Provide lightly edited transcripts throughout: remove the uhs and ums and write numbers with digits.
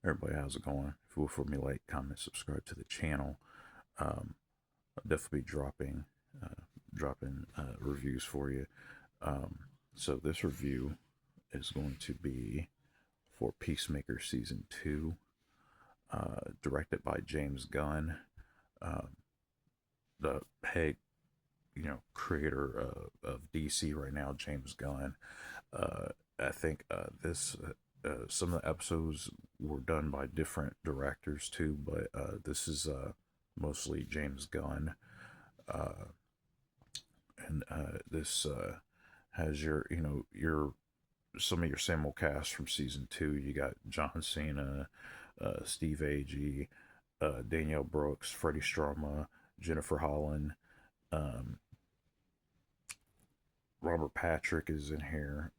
Everybody, how's it going? If you will, for me, like, comment, subscribe to the channel. I'll definitely be dropping reviews for you. Um, so this review is going to be for Peacemaker season 2, directed by James Gunn, um, the head, creator of DC right now, James Gunn. I think this some of the episodes were done by different directors too, but this is mostly James Gunn, uh, and this has your some of your Samuel cast from season 2. You got John Cena, Steve Agee, Danielle Brooks, Freddie Stroma, Jennifer Holland. Um, Robert Patrick is in here,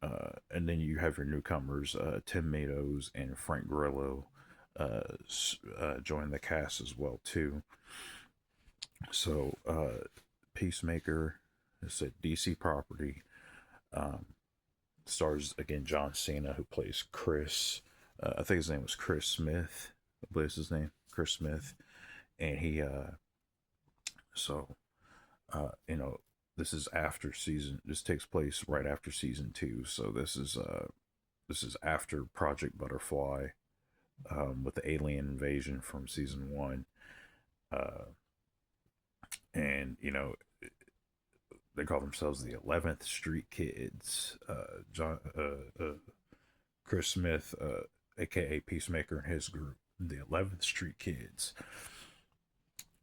and then you have your newcomers, Tim Meadows and Frank Grillo, join the cast as well too. So, Peacemaker is a DC property. Um, Stars again John Cena, who plays Chris. I think his name was Chris Smith. I believe his name, Chris Smith, and he. So, you know, this is after season. This takes place right after season 2. So this is after Project Butterfly, with the alien invasion from season 1. Uh, and they call themselves the 11th Street Kids. Chris Smith, aka Peacemaker, and his group, the 11th Street Kids,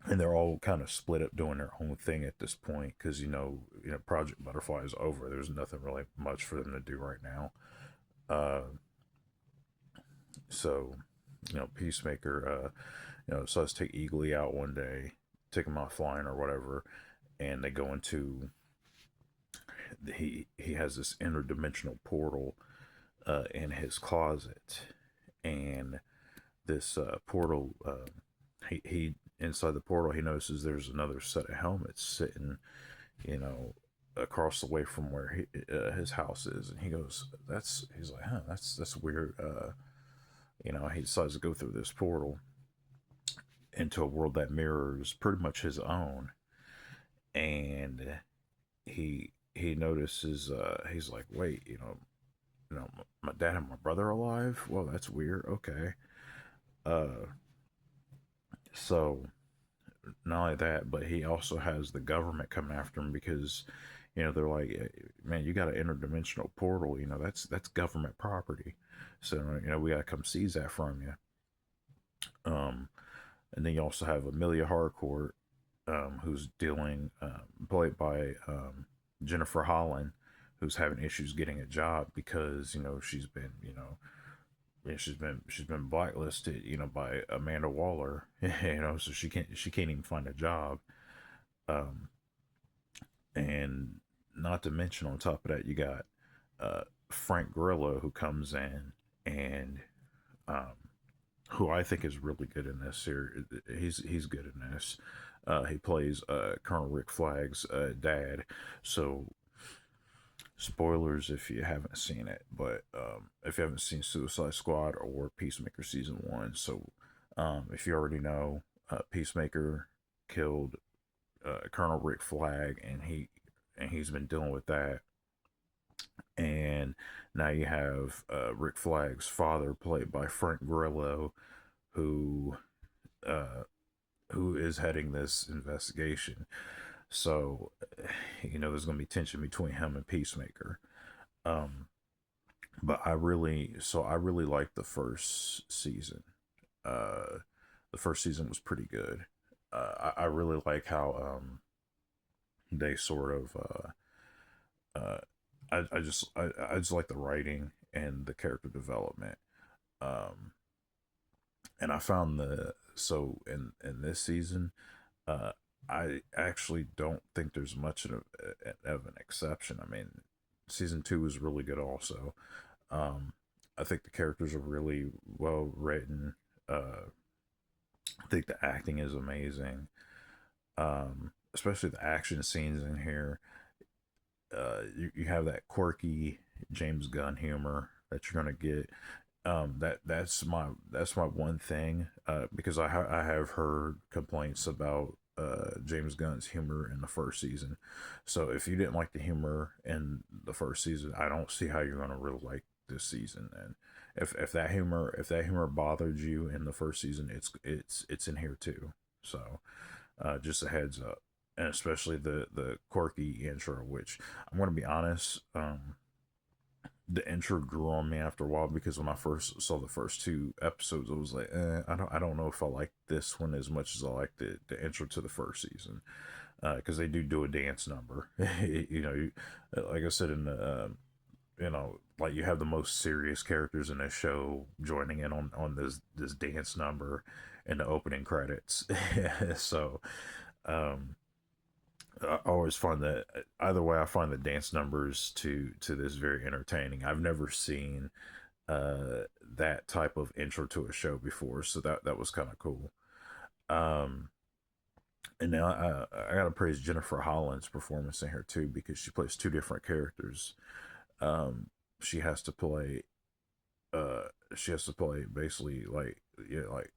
and they're all kind of split up doing their own thing at this point because Project Butterfly is over. There's nothing really much for them to do right now. Uh, so Peacemaker, decides to take Eagly out one day, take him out flying or whatever, and they go into he has this interdimensional portal in his closet, and this portal he inside the portal he notices there's another set of helmets sitting across the way from where his house is, and he's like, huh, that's weird. He decides to go through this portal into a world that mirrors pretty much his own, and he notices, he's like, wait, my dad and my brother are alive. Well, that's weird. Okay. uh so not only that, but he also has the government coming after him because they're like, man, you got an interdimensional portal, that's government property, so we got to come seize that from you. And then you also have Amelia Harcourt, who's dealing, played by Jennifer Holland, who's having issues getting a job because she's been blacklisted, by Amanda Waller, so she can't even find a job. Um, and not to mention, on top of that, you got Frank Grillo, who comes in and um, who I think is really good in this series. He's good in this. He plays Colonel Rick Flag's dad. So spoilers if you haven't seen it, but if you haven't seen Suicide Squad or Peacemaker season 1, so if you already know, Peacemaker killed Colonel Rick Flag, and he's been dealing with that. And now you have Rick Flag's father, played by Frank Grillo, who uh, who is heading this investigation. So, there's going to be tension between him and Peacemaker. Um, but I really liked the first season. Uh, the first season was pretty good. I really like how they sort of uh, I just like the writing and the character development. Um, and I found in this season, uh, I actually don't think there's much of an exception. I mean, season 2 was really good also. Um, I think the characters are really well written. I think the acting is amazing. Especially the action scenes in here. You have that quirky James Gunn humor that you're gonna get. That's my one thing, because I have heard complaints about James Gunn's humor in the first season. So if you didn't like the humor in the first season, I don't see how you're gonna really like this season. And if that humor bothered you in the first season, it's in here too. So just a heads up, and especially the quirky intro, which I'm gonna be honest. The intro grew on me after a while, because when I first saw the first two episodes, I was like, I don't know if I like this one as much as I like the intro to the first season, because they do a dance number. Like I said in the like you have the most serious characters in this show joining in on this dance number in the opening credits. So um I always find that either way, I find the dance numbers to this very entertaining. I've never seen that type of intro to a show before, so that was kind of cool. Um, and now I gotta praise Jennifer Holland's performance in here too, because she plays two different characters. Um, she has to play uh she has to play basically like, like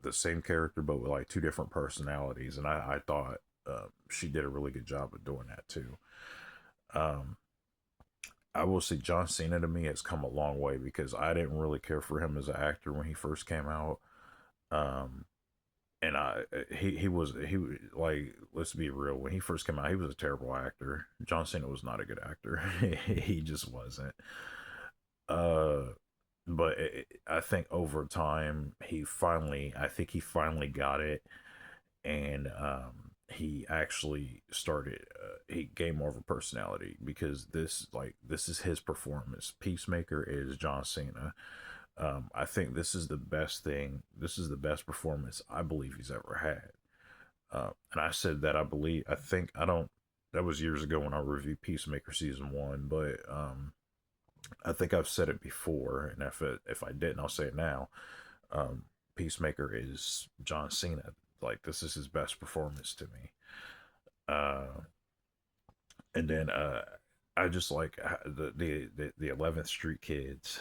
the same character but with like two different personalities, and I thought she did a really good job of doing that too. Um, I will say John Cena to me has come a long way, because I didn't really care for him as an actor when he first came out. Um, and like, let's be real, when he first came out, he was a terrible actor. John Cena was not a good actor. He just wasn't. Uh, but I think over time I think he finally got it, and he actually started he gained more of a personality, because this is his performance. Peacemaker is John Cena. I think this is the best performance I believe he's ever had. And I said that I think I don't that was years ago when I reviewed Peacemaker season 1, but I think I've said it before, and if I didn't, I'll say it now. um, Peacemaker is John Cena. Like, this is his best performance to me. Uh, and then I just like the 11th Street Kids.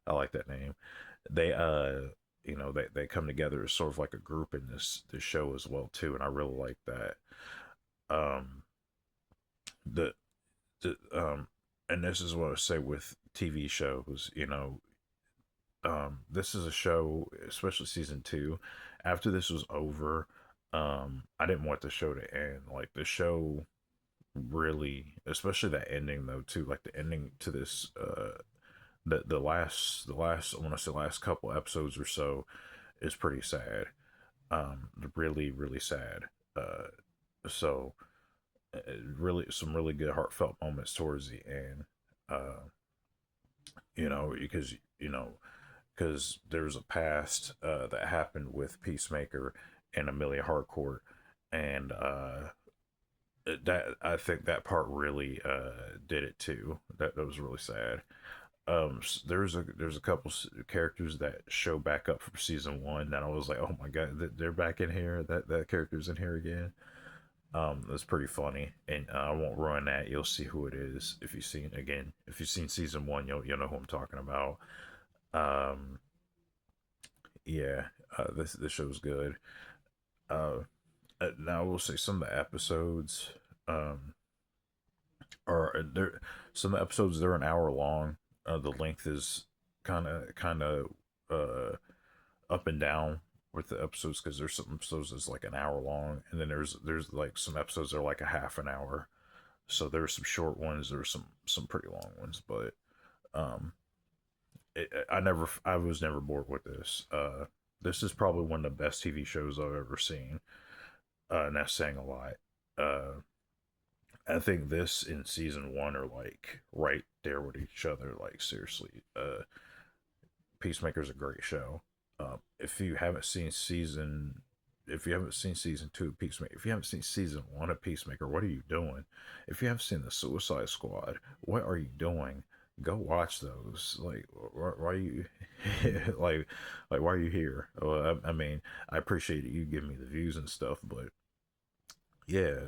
I like that name. They they come together as sort of like a group in this show as well too, and I really like that. Um, the the and this is what I say with TV shows. This is a show, especially season 2. After this was over, I didn't want the show to end. Like, the show really, especially that ending though too, like the ending to this the last I want to say last couple episodes or so is pretty sad. Really sad. uh so really some really good heartfelt moments towards the end. uh because there's a past that happened with Peacemaker and Amelia Harcourt, and that I think that part really did it too. That was really sad. There's a couple characters that show back up from season 1 that I was like, oh my god, they're back in here. That character's in here again. That's pretty funny, and I won't ruin that. You'll see who it is if if you've seen season 1, you'll know who I'm talking about. Um, yeah, this show's good. Uh, Now I will say some of the episodes um are there. Some of the episodes, they're an hour long. The length is kind of uh up and down with the episodes, because there's some episodes that's like an hour long, and then there's like some episodes that are like a half an hour. So there's some short ones, there's some pretty long ones, but um I was never bored with this. This is probably one of the best TV shows I've ever seen, and that's saying a lot. Uh, I think this in season 1 are like right there with each other. Like, seriously, Peacemaker's a great show. If you haven't seen if you haven't seen season 2 of Peacemaker, if you haven't seen season 1 of Peacemaker, what are you doing? If you haven't seen the Suicide Squad, what are you doing? Go watch those. Like, why are you like why are you here? Well, I mean, I appreciate you giving me the views and stuff, but yeah,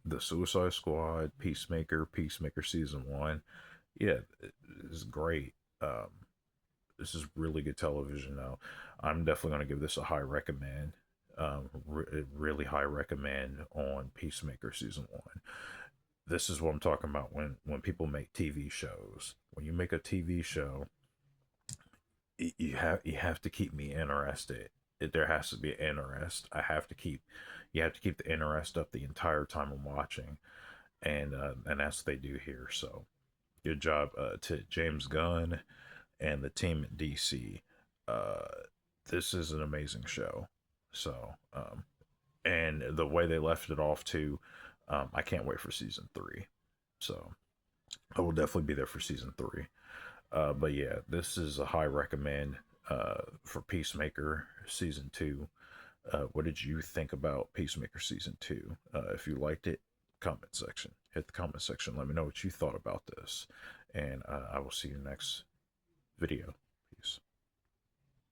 the Suicide Squad, Peacemaker season 1, yeah, it's great. This is really good television. Now, I'm definitely going to give this a high recommend. Really high recommend on Peacemaker season one. This is what I'm talking about when people make TV shows. When you make a TV show, you have to keep me interested. There has to be an interest. You have to keep the interest up the entire time I'm watching, and that's what they do here. So good job to James Gunn and the team at DC. Uh, this is an amazing show. So and the way they left it off too, I can't wait for season three. So I will definitely be there for season three. But yeah, this is a high recommend for Peacemaker season two. What did you think about Peacemaker season two? If you liked it, comment section. Hit the comment section. Let me know what you thought about this, and I will see you next video.